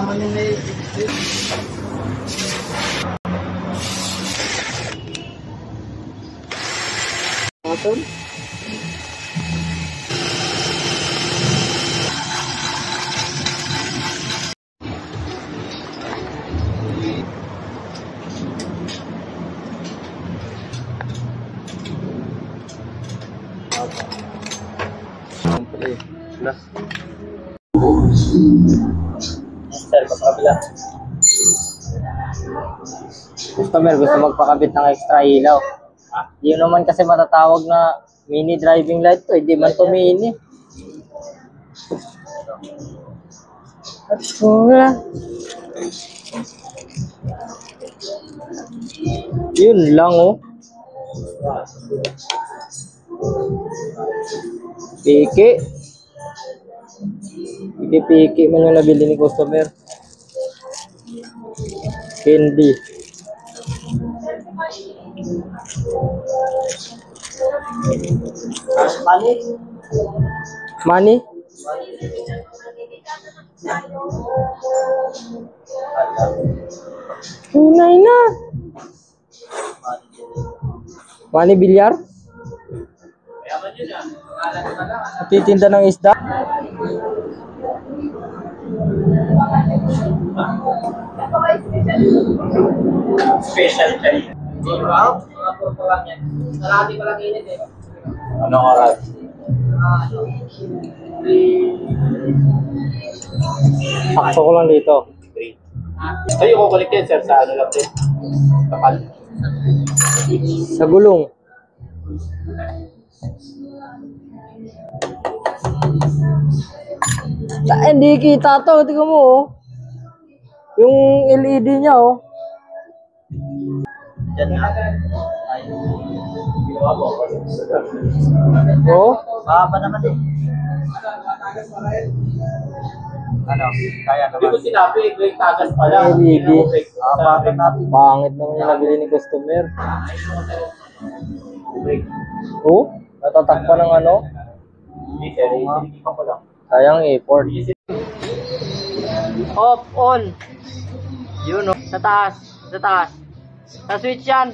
naman yung may... Aton? Sir, kapabila. Customer, gusto magpakabit ng extra ilaw. Yun naman kasi matatawag na mini driving light to. Hindi man to mini. At wala. Yun lang oh. Piki. Piki man yung nabili ni customer. Candy. Money? Tunay na. Money bilyar? Titinda ng isda? Special time. Wow. Sarati pa lang init eh. Anong oras? Pakso ko lang dito. 3. Ay, yung kukulik yan, sir, sa ano lang din? Kapal. Sa gulong. Hindi kita to. Tingnan mo oh. Yung LED niya oh. Yan nga. Ay, ginawa mo. Oh? Baba naman eh. Ano? Kaya naman. Hindi ko sinabi, great tagas pala. LED. Bakit natin? Pangit naman yung nabili ni customer. Oh? Natatakpan ng ano? Hindi, sir. Hindi pa lang. Sayang effort. Off, on. Yun oh. Sa taas. Sa taas. Sa switch yan.